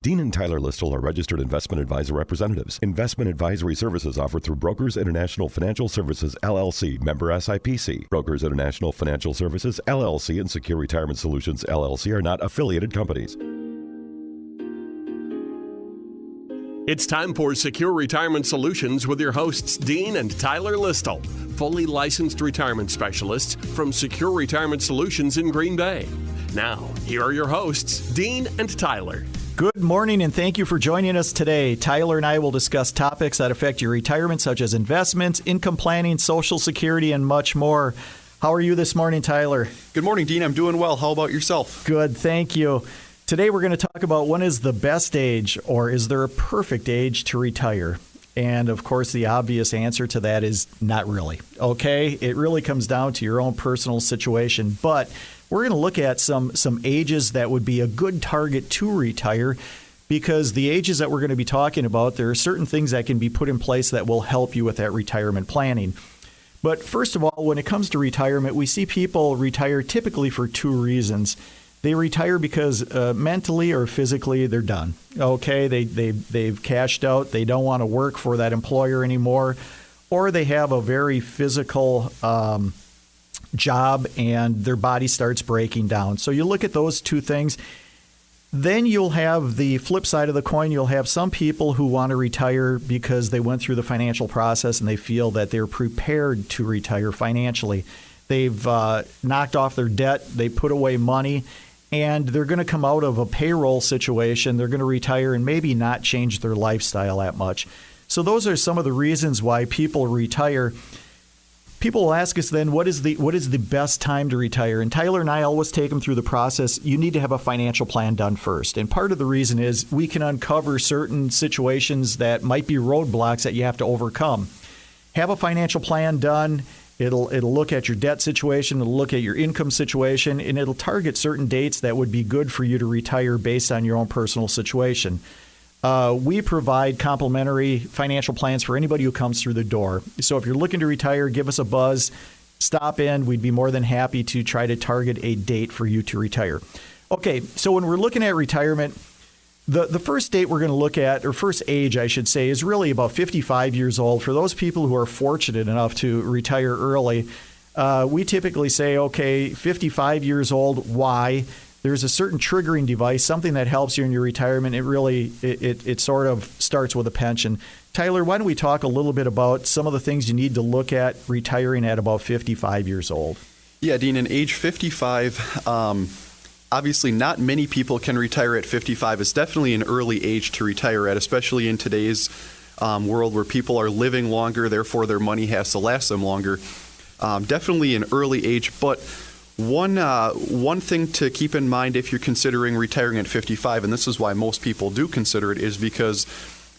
Dean and Tyler Listle are registered investment advisor representatives. Investment advisory services offered through Brokers International Financial Services, LLC, member SIPC. Brokers International Financial Services, LLC, and Secure Retirement Solutions, LLC are not affiliated companies. It's time for Secure Retirement Solutions with your hosts, Dean and Tyler Listle, fully licensed retirement specialists from Secure Retirement Solutions in Green Bay. Now, here are your hosts, Dean and Tyler. Good morning, and thank you for joining us today. Tyler and I will discuss topics that affect your retirement, such as investments, income planning, Social Security, and much more. How are you this morning, Tyler? Good morning, Dean. I'm doing well. How about yourself? Good, thank you. Today we're going to talk about when is the best age, or is there a perfect age to retire? And of course, the obvious answer to that is not really. Okay, it really comes down to your own personal situation. But we're going to look at some ages that would be a good target to retire, because the ages that we're going to be talking about, there are certain things that can be put in place that will help you with that retirement planning. But first of all, when it comes to retirement, we see people retire typically for two reasons. They retire because mentally or physically they're done. Okay, they've cashed out. They don't want to work for that employer anymore, or they have a very physical job and their body starts breaking down. So you look at those two things. Then you'll have the flip side of the coin. You'll have some people who want to retire because they went through the financial process and they feel that they're prepared to retire financially. They've knocked off their debt. They put away money. And they're going to come out of a payroll situation. They're going to retire and maybe not change their lifestyle that much. So those are some of the reasons why people retire. People will ask us then, what is the best time to retire? And Tyler and I always take them through the process. You need to have a financial plan done first. And part of the reason is we can uncover certain situations that might be roadblocks that you have to overcome. Have a financial plan done. It'll look at your debt situation, it'll look at your income situation, and it'll target certain dates that would be good for you to retire based on your own personal situation. We provide complimentary financial plans for anybody who comes through the door. So if you're looking to retire, give us a buzz, stop in. We'd be more than happy to try to target a date for you to retire. Okay, so when we're looking at retirement, the first date we're going to look at, or first age, I should say, is really about 55 years old. For those people who are fortunate enough to retire early, we typically say, okay, 55 years old, why? There's a certain triggering device, something that helps you in your retirement. It sort of starts with a pension. Tyler, why don't we talk a little bit about some of the things you need to look at retiring at about 55 years old? Yeah, Dean, in age 55, obviously, not many people can retire at 55. It's definitely an early age to retire at, especially in today's world where people are living longer, therefore their money has to last them longer. Definitely an early age, but one thing to keep in mind if you're considering retiring at 55, and this is why most people do consider it, is because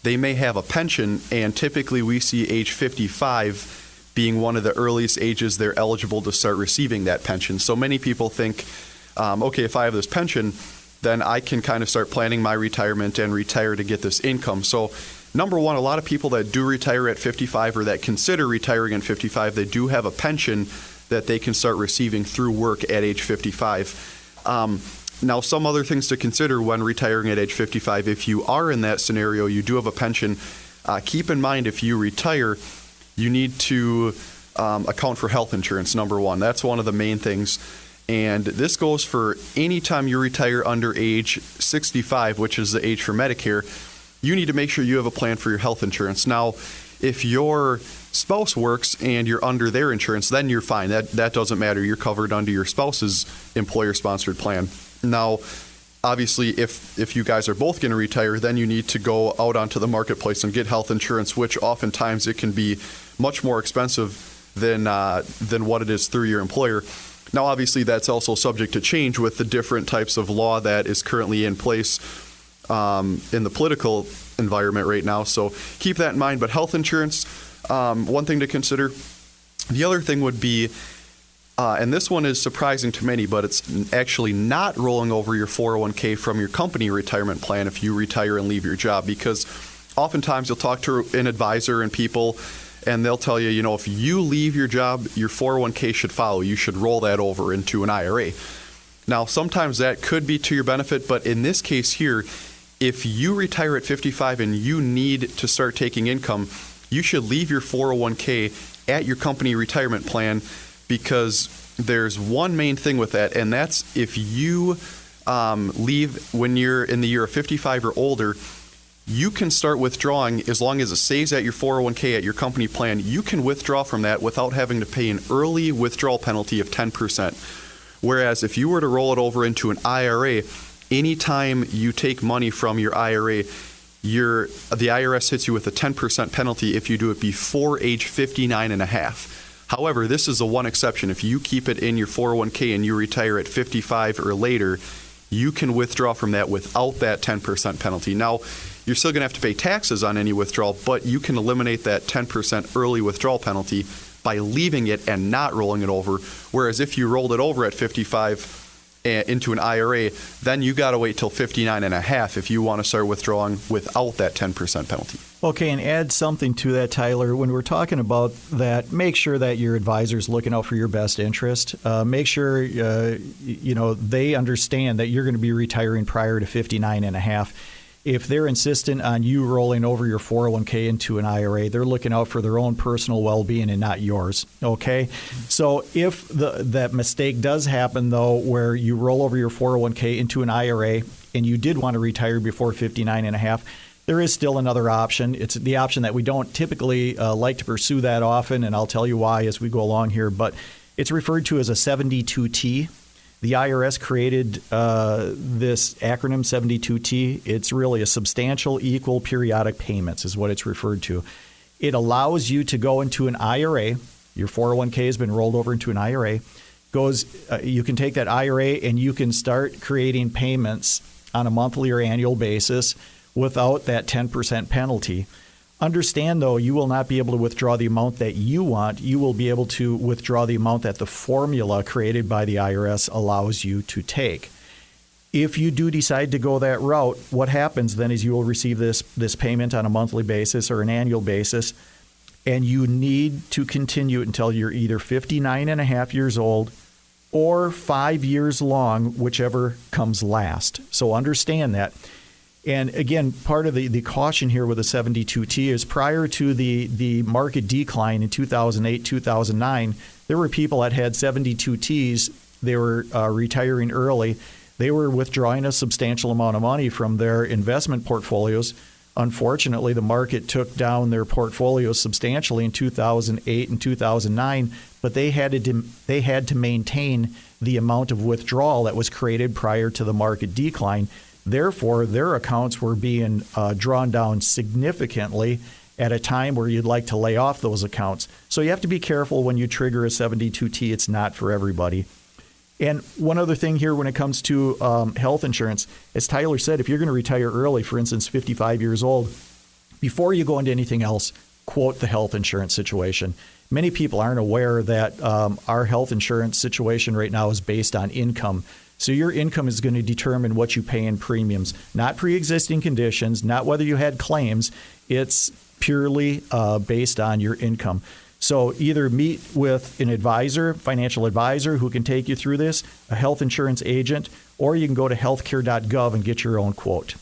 they may have a pension, and typically we see age 55 being one of the earliest ages they're eligible to start receiving that pension. So many people think, okay, if I have this pension, then I can kind of start planning my retirement and retire to get this income. So number one, a lot of people that do retire at 55 or that consider retiring at 55, they do have a pension that they can start receiving through work at age 55. Now, some other things to consider when retiring at age 55, if you are in that scenario, you do have a pension, keep in mind if you retire, you need to account for health insurance, number one. That's one of the main things. And this goes for any time you retire under age 65, which is the age for Medicare. You need to make sure you have a plan for your health insurance. Now, if your spouse works and you're under their insurance, then you're fine. That doesn't matter. You're covered under your spouse's employer-sponsored plan. Now, obviously, if you guys are both going to retire, then you need to go out onto the marketplace and get health insurance, which oftentimes it can be much more expensive than what it is through your employer. Now, obviously, that's also subject to change with the different types of law that is currently in place in the political environment right now. So keep that in mind. But health insurance, one thing to consider. The other thing would be, and this one is surprising to many, but it's actually not rolling over your 401k from your company retirement plan if you retire and leave your job. Because oftentimes you'll talk to an advisor and people, and they'll tell you, if you leave your job, your 401k should follow. You should roll that over into an IRA. Now, sometimes that could be to your benefit, but in this case here, if you retire at 55 and you need to start taking income, you should leave your 401k at your company retirement plan, because there's one main thing with that, and that's if you leave when you're in the year of 55 or older, you can start withdrawing as long as it stays at your 401k at your company plan. You can withdraw from that without having to pay an early withdrawal penalty of 10%. Whereas if you were to roll it over into an IRA, anytime you take money from your IRA, the IRS hits you with a 10% penalty if you do it before age 59 and a half. However, this is the one exception. If you keep it in your 401k and you retire at 55 or later, you can withdraw from that without that 10% penalty. Now, you're still going to have to pay taxes on any withdrawal, but you can eliminate that 10% early withdrawal penalty by leaving it and not rolling it over. Whereas if you rolled it over at 55 into an IRA, then you got to wait till 59 and a half if you want to start withdrawing without that 10% penalty. Okay, and add something to that, Tyler. When we're talking about that, make sure that your advisor's looking out for your best interest. Make sure they understand that you're going to be retiring prior to 59 and a half. If they're insistent on you rolling over your 401k into an IRA, they're looking out for their own personal well-being and not yours, okay? So if that mistake does happen, though, where you roll over your 401k into an IRA and you did want to retire before 59 and a half, there is still another option. It's the option that we don't typically like to pursue that often, and I'll tell you why as we go along here, but it's referred to as a 72T. The IRS created this acronym 72T. It's really a substantial equal periodic payments is what it's referred to. It allows you to go into an IRA. Your 401k has been rolled over into an IRA. You can take that IRA and you can start creating payments on a monthly or annual basis without that 10% penalty. Understand, though, you will not be able to withdraw the amount that you want. You will be able to withdraw the amount that the formula created by the IRS allows you to take. If you do decide to go that route, what happens then is you will receive this payment on a monthly basis or an annual basis, and you need to continue it until you're either 59 and a half years old or 5 years long, whichever comes last. So understand that. And again, part of the caution here with the 72T is prior to the market decline in 2008, 2009, there were people that had 72Ts. They were retiring early. They were withdrawing a substantial amount of money from their investment portfolios. Unfortunately, the market took down their portfolios substantially in 2008 and 2009, but they had to maintain the amount of withdrawal that was created prior to the market decline. Therefore, their accounts were being drawn down significantly at a time where you'd like to lay off those accounts. So you have to be careful when you trigger a 72T. It's not for everybody. And one other thing here when it comes to health insurance, as Tyler said, if you're going to retire early, for instance, 55 years old, before you go into anything else, quote the health insurance situation. Many people aren't aware that our health insurance situation right now is based on income. So your income is going to determine what you pay in premiums, not pre-existing conditions, not whether you had claims. It's purely based on your income. So either meet with an advisor, financial advisor, who can take you through this, a health insurance agent, or you can go to healthcare.gov and get your own quote.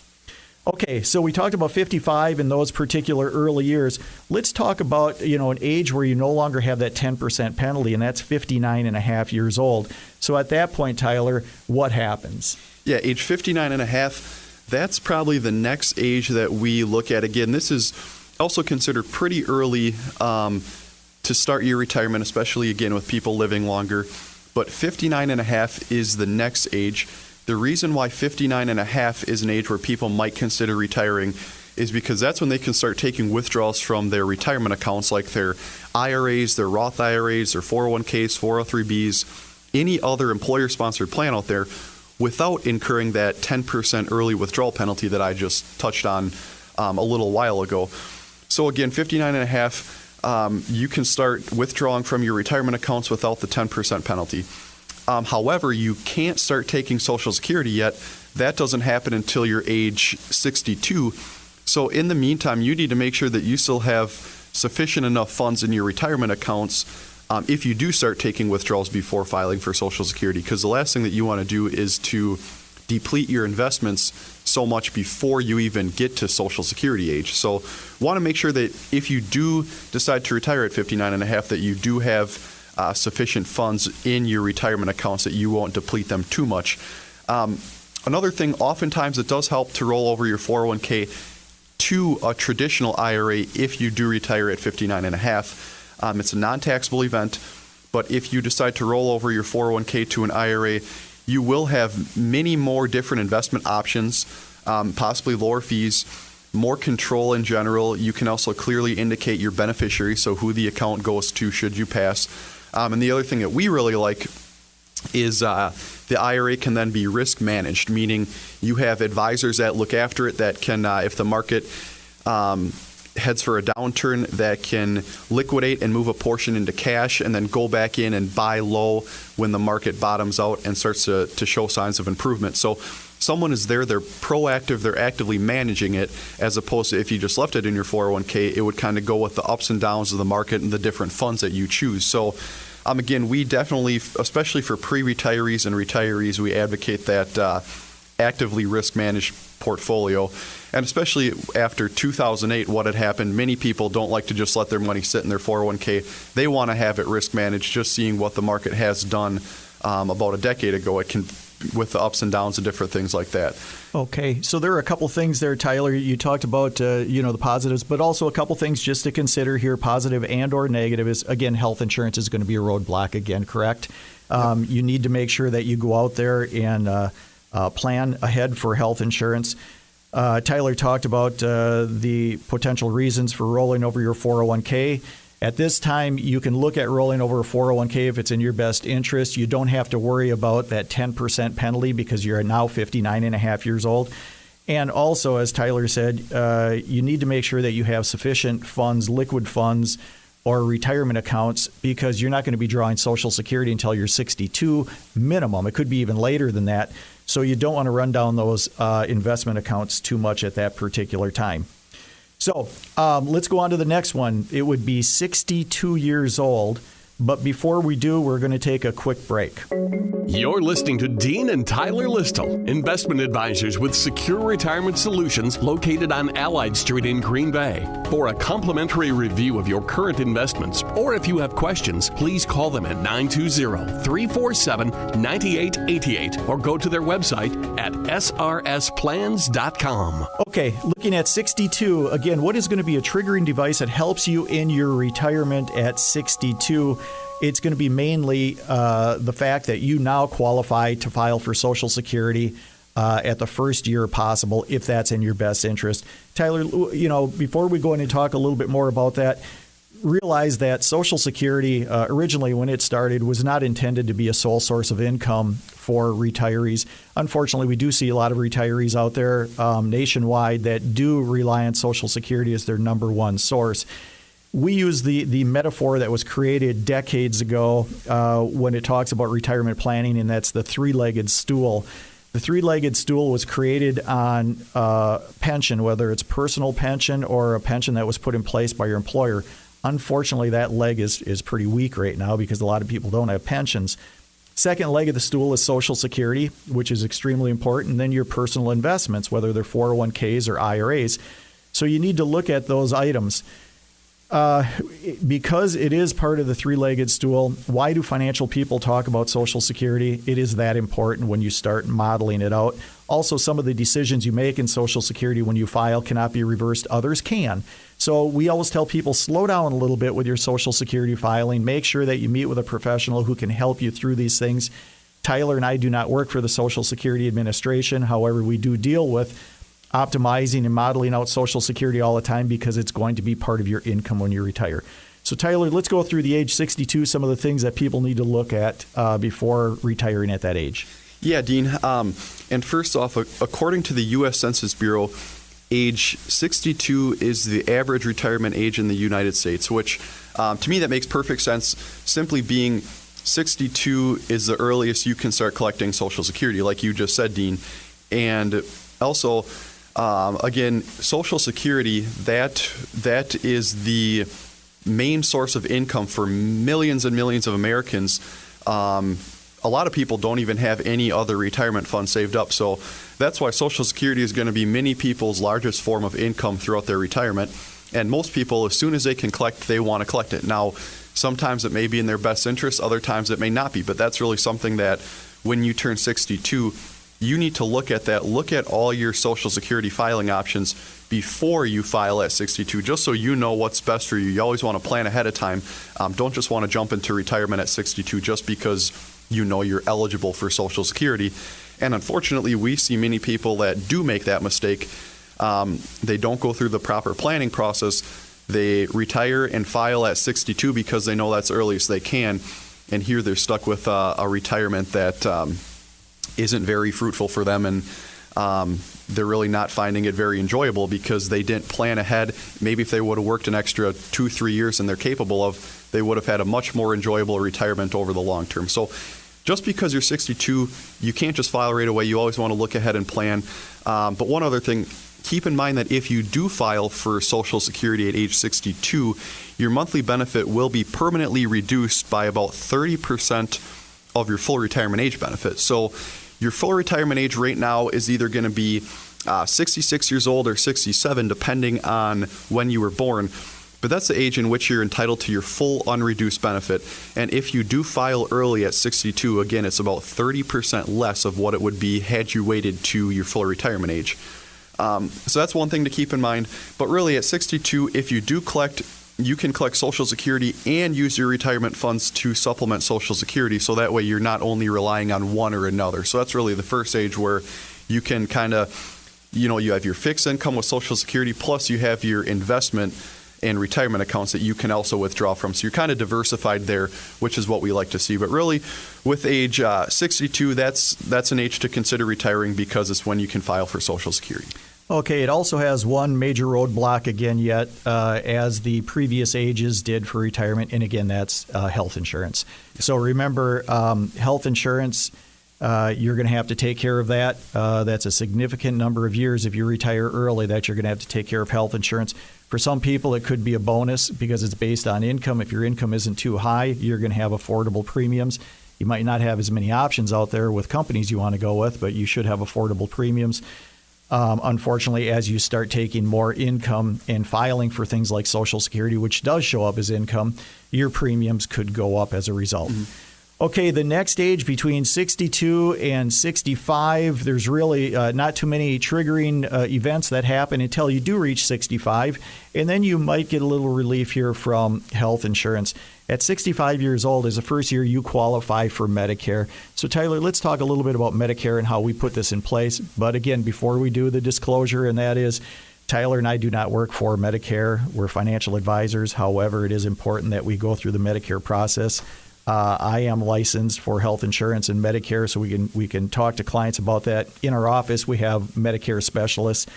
Okay, so we talked about 55 in those particular early years. Let's talk about, an age where you no longer have that 10% penalty, and that's 59 and a half years old. So at that point, Tyler, what happens? Yeah, age 59 and a half, that's probably the next age that we look at. Again, this is also considered pretty early to start your retirement, especially, again, with people living longer. But 59 and a half is the next age. The reason why 59 and a half is an age where people might consider retiring is because that's when they can start taking withdrawals from their retirement accounts, like their IRAs, their Roth IRAs, their 401ks, 403bs, any other employer-sponsored plan out there, without incurring that 10% early withdrawal penalty that I just touched on a little while ago. So again, 59 and a half, you can start withdrawing from your retirement accounts without the 10% penalty. However, you can't start taking Social Security yet. That doesn't happen until you're age 62. So in the meantime, you need to make sure that you still have sufficient enough funds in your retirement accounts if you do start taking withdrawals before filing for Social Security, because the last thing that you want to do is to deplete your investments so much before you even get to Social Security age. So want to make sure that if you do decide to retire at 59 and a half, that you do have sufficient funds in your retirement accounts, that you won't deplete them too much. Another thing, oftentimes it does help to roll over your 401k to a traditional IRA if you do retire at 59 and a half. It's a non-taxable event, but if you decide to roll over your 401k to an IRA, you will have many more different investment options, possibly lower fees, more control in general. You can also clearly indicate your beneficiary, so who the account goes to should you pass. And the other thing that we really like is the IRA can then be risk managed, meaning you have advisors that look after it that can, if the market heads for a downturn, that can liquidate and move a portion into cash and then go back in and buy low when the market bottoms out and starts to show signs of improvement. So someone is there, they're proactive, they're actively managing it, as opposed to if you just left it in your 401k, it would kind of go with the ups and downs of the market and the different funds that you choose. So again, we definitely, especially for pre-retirees and retirees, we advocate that actively risk-managed portfolio. And especially after 2008, what had happened, many people don't like to just let their money sit in their 401k. They want to have it risk-managed, just seeing what the market has done about a decade ago. It can, with the ups and downs and different things like that. Okay, so there are a couple things there, Tyler. You talked about the positives, but also a couple things just to consider here, positive and or negative is, again, health insurance is going to be a roadblock again, correct? Yep. You need to make sure that you go out there and plan ahead for health insurance. Tyler talked about the potential reasons for rolling over your 401k. At this time, you can look at rolling over a 401k if it's in your best interest. You don't have to worry about that 10% penalty because you're now 59 and a half years old. And also, as Tyler said, you need to make sure that you have sufficient funds, liquid funds, or retirement accounts, because you're not going to be drawing Social Security until you're 62 minimum. It could be even later than that. So you don't want to run down those investment accounts too much at that particular time. So let's go on to the next one. It would be 62 years old. But before we do, we're going to take a quick break. You're listening to Dean and Tyler Listle, investment advisors with Secure Retirement Solutions located on Allied Street in Green Bay. For a complimentary review of your current investments, or if you have questions, please call them at 920-347-9888 or go to their website at srsplans.com. Okay, looking at 62, again, what is going to be a triggering device that helps you in your retirement at 62? It's going to be mainly the fact that you now qualify to file for Social Security at the first year possible, if that's in your best interest. Tyler, before we go in and talk a little bit more about that, realize that Social Security, originally when it started, was not intended to be a sole source of income for retirees. Unfortunately, we do see a lot of retirees out there nationwide that do rely on Social Security as their number one source. We use the metaphor that was created decades ago when it talks about retirement planning, and that's the three-legged stool. The three-legged stool was created on pension, whether it's personal pension or a pension that was put in place by your employer. Unfortunately, that leg is pretty weak right now because a lot of people don't have pensions. Second leg of the stool is Social Security, which is extremely important. And then your personal investments, whether they're 401ks or IRAs. So you need to look at those items. Because it is part of the three-legged stool, why do financial people talk about Social Security? It is that important when you start modeling it out. Also, some of the decisions you make in Social Security when you file cannot be reversed. Others can. So we always tell people, slow down a little bit with your Social Security filing. Make sure that you meet with a professional who can help you through these things. Tyler and I do not work for the Social Security Administration. However, we do deal with optimizing and modeling out Social Security all the time because it's going to be part of your income when you retire. So, Tyler, let's go through the age 62, some of the things that people need to look at before retiring at that age. Yeah, Dean. And first off, according to the U.S. Census Bureau, age 62 is the average retirement age in the United States, which to me that makes perfect sense, simply being 62 is the earliest you can start collecting Social Security, like you just said, Dean. And also, again, Social Security, that is the main source of income for millions and millions of Americans. a lot of people don't even have any other retirement fund saved up. So that's why Social Security is going to be many people's largest form of income throughout their retirement. And most people, as soon as they can collect, they want to collect it. Now, sometimes it may be in their best interest, other times it may not be. But that's really something that when you turn 62, you need to look at that. Look at all your Social Security filing options before you file at 62, just so you know what's best for you. You always want to plan ahead of time. Don't just want to jump into retirement at 62 just because you know you're eligible for Social Security. And unfortunately, we see many people that do make that mistake. They don't go through the proper planning process. They retire and file at 62 because they know that's the earliest they can. And here they're stuck with a retirement that isn't very fruitful for them, and they're really not finding it very enjoyable because they didn't plan ahead. Maybe if they would have worked an extra 2-3 years and they're capable of, they would have had a much more enjoyable retirement over the long term. So just because you're 62, you can't just file right away. You always want to look ahead and plan. But one other thing, keep in mind that if you do file for Social Security at age 62, your monthly benefit will be permanently reduced by about 30% of your full retirement age benefit. So your full retirement age right now is either going to be 66 years old or 67, depending on when you were born. But that's the age in which you're entitled to your full unreduced benefit. And if you do file early at 62, again, it's about 30% less of what it would be had you waited to your full retirement age. So that's one thing to keep in mind. But really, at 62, if you do collect, you can collect Social Security and use your retirement funds to supplement Social Security. So that way you're not only relying on one or another. So that's really the first age where you can kind of, you have your fixed income with Social Security, plus you have your investment and retirement accounts that you can also withdraw from. So you're kind of diversified there, which is what we like to see. But really, with age 62, that's an age to consider retiring because it's when you can file for Social Security. Okay, it also has one major roadblock again yet, as the previous ages did for retirement, and again, that's health insurance. So remember, health insurance, you're going to have to take care of that. That's a significant number of years if you retire early that you're going to have to take care of health insurance. For some people, it could be a bonus because it's based on income. If your income isn't too high, you're going to have affordable premiums. You might not have as many options out there with companies you want to go with, but you should have affordable premiums. Unfortunately, as you start taking more income and filing for things like Social Security, which does show up as income, your premiums could go up as a result. Mm-hmm. Okay, the next age between 62 and 65, there's really not too many triggering events that happen until you do reach 65, and then you might get a little relief here from health insurance. At 65 years old is the first year you qualify for Medicare. So, Tyler, let's talk a little bit about Medicare and how we put this in place. But again, before we do the disclosure, and that is, Tyler and I do not work for Medicare. We're financial advisors. However, it is important that we go through the Medicare process. I am licensed for health insurance and Medicare, so we can talk to clients about that. In our office, we have Medicare specialists.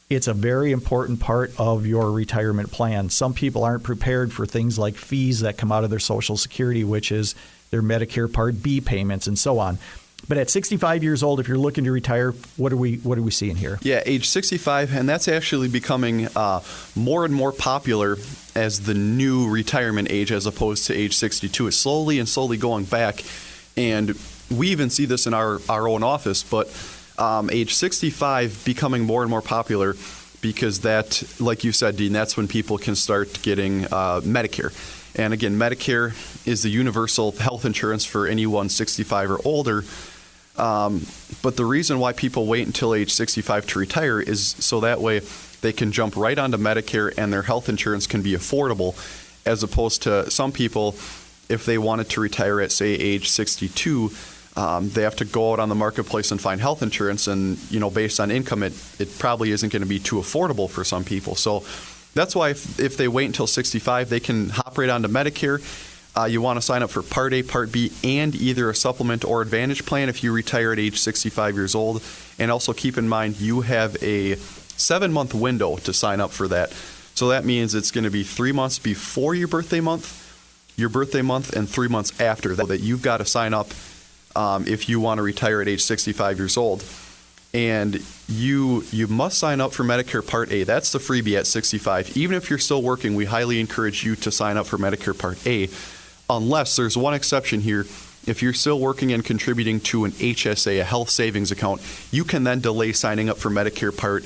It's a very important part of your retirement plan. Some people aren't prepared for things like fees that come out of their Social Security, which is their Medicare Part B payments and so on. But at 65 years old, if you're looking to retire, what are we seeing here? Yeah, age 65, and that's actually becoming more and more popular as the new retirement age as opposed to age 62. It's slowly going back, and we even see this in our own office, but age 65 becoming more and more popular because that, like you said, Dean, that's when people can start getting Medicare. And again, Medicare is the universal health insurance for anyone 65 or older. But the reason why people wait until age 65 to retire is so that way they can jump right onto Medicare and their health insurance can be affordable, as opposed to some people, if they wanted to retire at, say, age 62, they have to go out on the marketplace and find health insurance. And, based on income, it probably isn't going to be too affordable for some people. So that's why if they wait until 65, they can hop right onto Medicare. You want to sign up for Part A, Part B, and either a supplement or advantage plan if you retire at age 65 years old. And also keep in mind, you have a 7-month window to sign up for that. So that means it's going to be 3 months before your birthday month, and 3 months after that you've got to sign up if you want to retire at age 65 years old. And you must sign up for Medicare Part A. That's the freebie at 65. Even if you're still working, we highly encourage you to sign up for Medicare Part A, unless there's one exception here. if you're still working and contributing to an HSA, a health savings account, you can then delay signing up for Medicare Part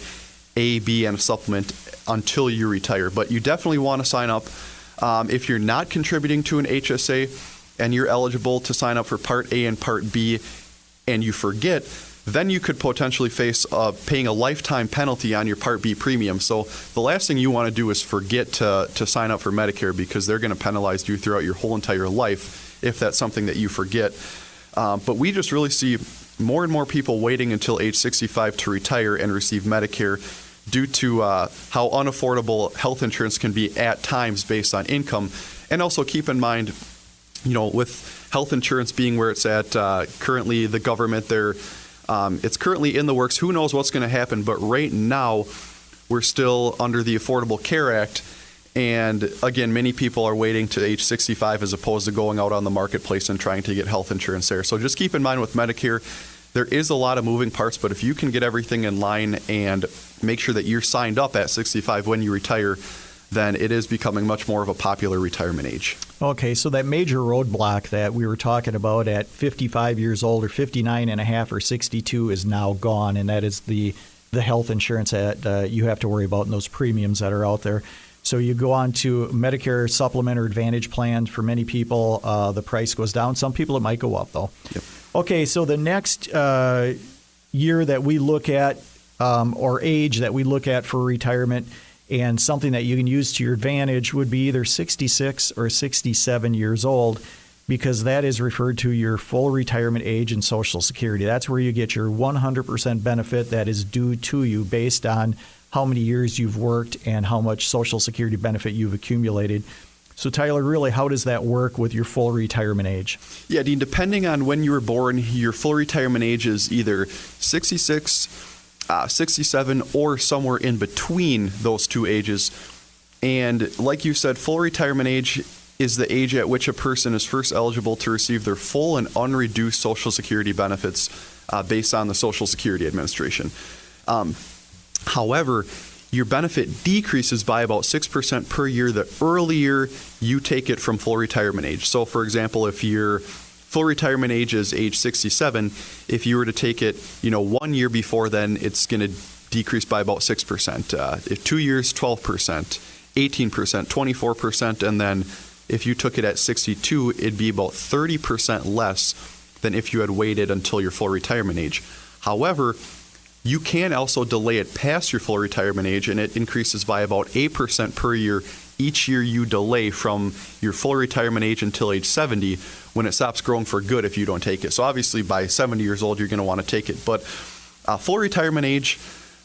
A, B, and a supplement until you retire. But you definitely want to sign up. If you're not contributing to an HSA and you're eligible to sign up for Part A and Part B and you forget, then you could potentially face paying a lifetime penalty on your Part B premium. So the last thing you want to do is forget to sign up for Medicare, because they're going to penalize you throughout your whole entire life if that's something that you forget. But we just really see more and more people waiting until age 65 to retire and receive Medicare due to how unaffordable health insurance can be at times based on income. And also keep in mind, with health insurance being where it's at currently, the government, it's currently in the works. Who knows what's going to happen? But right now, we're still under the Affordable Care Act. And again, many people are waiting to age 65 as opposed to going out on the marketplace and trying to get health insurance there. So just keep in mind with Medicare, there is a lot of moving parts, but if you can get everything in line and make sure that you're signed up at 65 when you retire, then it is becoming much more of a popular retirement age. Okay, so that major roadblock that we were talking about at 55 years old or 59 and a half or 62 is now gone, and that is the health insurance that you have to worry about and those premiums that are out there. So you go on to Medicare Supplement or Advantage plans. For many people, the price goes down. Some people, it might go up, though. Yep. Okay, so the next year that we look at, or age that we look at for retirement, and something that you can use to your advantage, would be either 66 or 67 years old, because that is referred to your full retirement age in Social Security. That's where you get your 100% benefit that is due to you based on how many years you've worked and how much Social Security benefit you've accumulated. So, Tyler, really, how does that work with your full retirement age? Yeah, Dean, depending on when you were born, your full retirement age is either 66, 67, or somewhere in between those two ages. And like you said, full retirement age is the age at which a person is first eligible to receive their full and unreduced Social Security benefits based on the Social Security Administration. However, your benefit decreases by about 6% per year the earlier you take it from full retirement age. So, for example, if your full retirement age is age 67, if you were to take it, 1 year before then, it's going to decrease by about 6%. If 2 years, 12%, 18%, 24%, and then if you took it at 62, it'd be about 30% less than if you had waited until your full retirement age. However, you can also delay it past your full retirement age, and it increases by about 8% per year each year you delay from your full retirement age until age 70, when it stops growing for good if you don't take it. So obviously by 70 years old, you're going to want to take it. But full retirement age,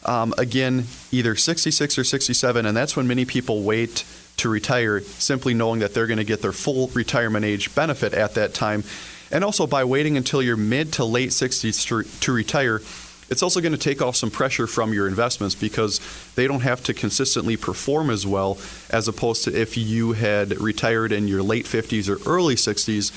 again, either 66 or 67, and that's when many people wait to retire, simply knowing that they're going to get their full retirement age benefit at that time. And also by waiting until your mid to late 60s to retire, it's also going to take off some pressure from your investments, because they don't have to consistently perform as well as opposed to if you had retired in your late 50s or early 60s,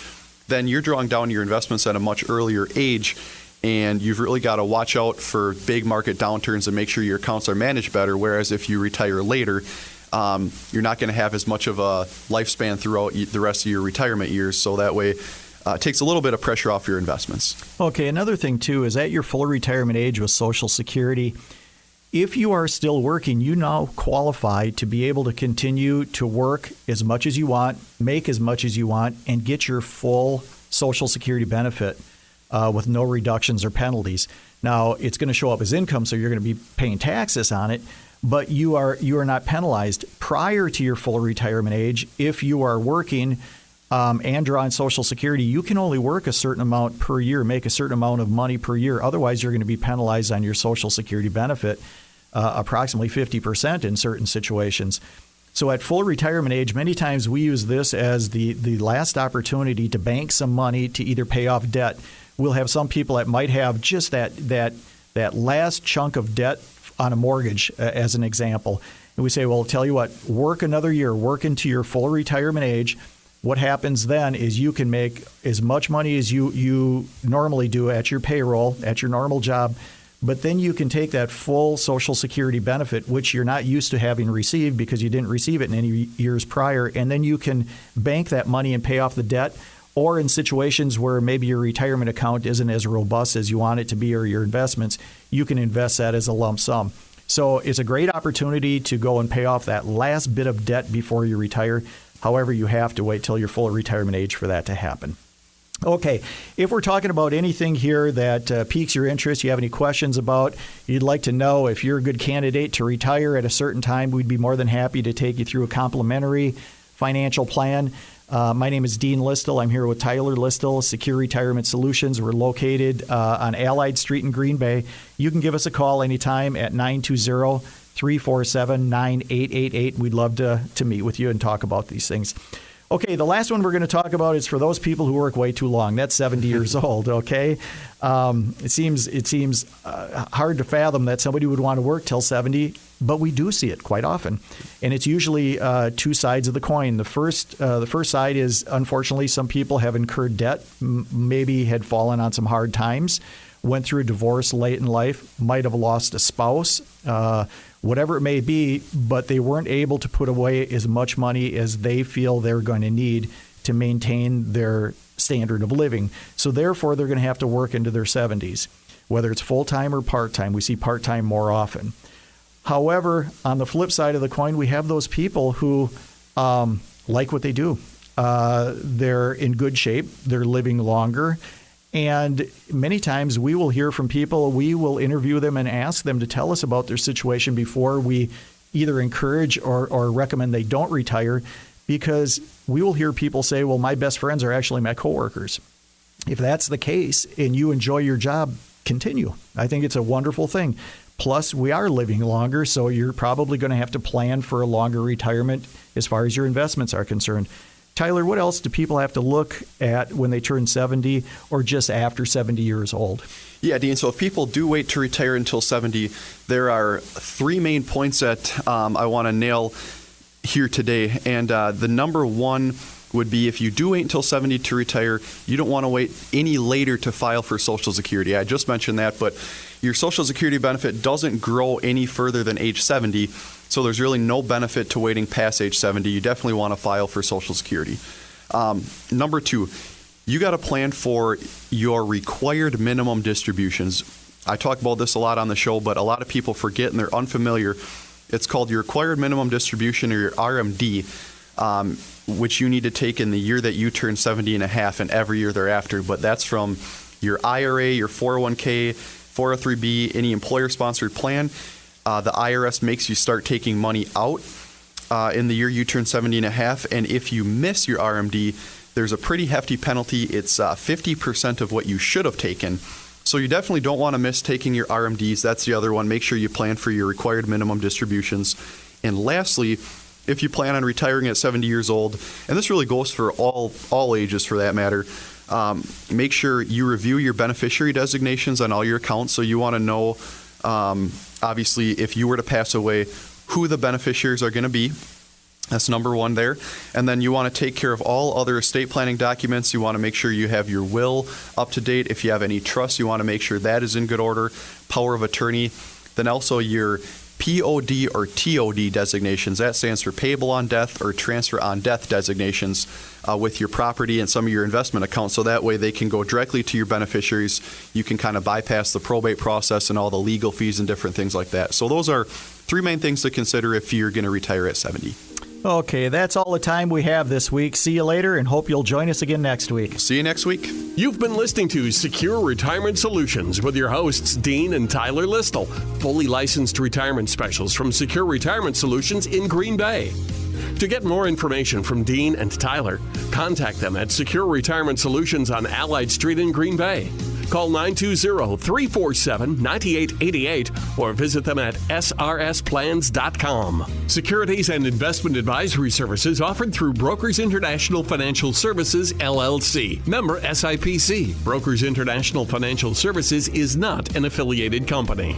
then you're drawing down your investments at a much earlier age, and you've really got to watch out for big market downturns and make sure your accounts are managed better. Whereas if you retire later, you're not going to have as much of a lifespan throughout the rest of your retirement years, so that way it takes a little bit of pressure off your investments. Okay, another thing, too, is at your full retirement age with Social Security, if you are still working, you now qualify to be able to continue to work as much as you want, make as much as you want, and get your full Social Security benefit with no reductions or penalties. Now, it's going to show up as income, so you're going to be paying taxes on it, but you are not penalized. Prior to your full retirement age, if you are working and drawing Social Security, you can only work a certain amount per year, make a certain amount of money per year. Otherwise, you're going to be penalized on your Social Security benefit, approximately 50% in certain situations. So at full retirement age, many times we use this as the last opportunity to bank some money to either pay off debt. We'll have some people that might have just that last chunk of debt on a mortgage, as an example. And we say, well, I'll tell you what, work another year, work into your full retirement age. What happens then is you can make as much money as you normally do at your payroll, at your normal job, but then you can take that full Social Security benefit, which you're not used to having received because you didn't receive it in any years prior, and then you can bank that money and pay off the debt, or in situations where maybe your retirement account isn't as robust as you want it to be, or your investments, you can invest that as a lump sum. So it's a great opportunity to go and pay off that last bit of debt before you retire. However, you have to wait till your full retirement age for that to happen. Okay, if we're talking about anything here that piques your interest, you have any questions about, you'd like to know if you're a good candidate to retire at a certain time, we'd be more than happy to take you through a complimentary financial plan. My name is Dean Listle. I'm here with Tyler Listle, Secure Retirement Solutions. We're located on Allied Street in Green Bay. You can give us a call anytime at 920-347-9888. We'd love to meet with you and talk about these things. Okay, the last one we're going to talk about is for those people who work way too long. That's 70 years old, okay? It seems hard to fathom that somebody would want to work till 70, but we do see it quite often. And it's usually two sides of the coin. The first side is, unfortunately, some people have incurred debt, maybe had fallen on some hard times, went through a divorce late in life, might have lost a spouse, whatever it may be, but they weren't able to put away as much money as they feel they're going to need to maintain their standard of living. So therefore, they're going to have to work into their 70s, whether it's full-time or part-time. We see part-time more often. However, on the flip side of the coin, we have those people who like what they do. They're in good shape. They're living longer. And many times we will hear from people, we will interview them and ask them to tell us about their situation before we either encourage or recommend they don't retire, because we will hear people say, well, my best friends are actually my coworkers. If that's the case and you enjoy your job, continue. I think it's a wonderful thing. Plus, we are living longer, so you're probably going to have to plan for a longer retirement as far as your investments are concerned. Tyler, what else do people have to look at when they turn 70 or just after 70 years old? Yeah, Dean, so if people do wait to retire until 70, there are three main points that I want to nail here today. And the number one would be, if you do wait until 70 to retire, you don't want to wait any later to file for Social Security. I just mentioned that, but your Social Security benefit doesn't grow any further than age 70. So there's really no benefit to waiting past age 70. You definitely want to file for Social Security. Number two, you got to plan for your required minimum distributions. I talk about this a lot on the show, but a lot of people forget and they're unfamiliar. It's called your required minimum distribution, or your RMD, which you need to take in the year that you turn 70 and a half and every year thereafter. But that's from your IRA, your 401k, 403b, any employer-sponsored plan. The IRS makes you start taking money out in the year you turn 70 and a half. And if you miss your RMD, there's a pretty hefty penalty. It's 50% of what you should have taken. So you definitely don't want to miss taking your RMDs. That's the other one. Make sure you plan for your required minimum distributions. And lastly, if you plan on retiring at 70 years old, and this really goes for all ages for that matter, make sure you review your beneficiary designations on all your accounts. So you want to know, obviously, if you were to pass away, who the beneficiaries are going to be. That's number one there. And then you want to take care of all other estate planning documents. You want to make sure you have your will up to date. If you have any trusts, you want to make sure that is in good order. Power of attorney. Then also your POD or TOD designations. That stands for payable on death or transfer on death designations with your property and some of your investment accounts. So that way they can go directly to your beneficiaries. You can kind of bypass the probate process and all the legal fees and different things like that. So those are three main things to consider if you're going to retire at 70. Okay, that's all the time we have this week. See you later, and hope you'll join us again next week. See you next week. You've been listening to Secure Retirement Solutions with your hosts, Dean and Tyler Listle, fully licensed retirement specialists from Secure Retirement Solutions in Green Bay. To get more information from Dean and Tyler, contact them at Secure Retirement Solutions on Allied Street in Green Bay. Call 920-347-9888 or visit them at srsplans.com. Securities and investment advisory services offered through Brokers International Financial Services, LLC. Member SIPC. Brokers International Financial Services is not an affiliated company.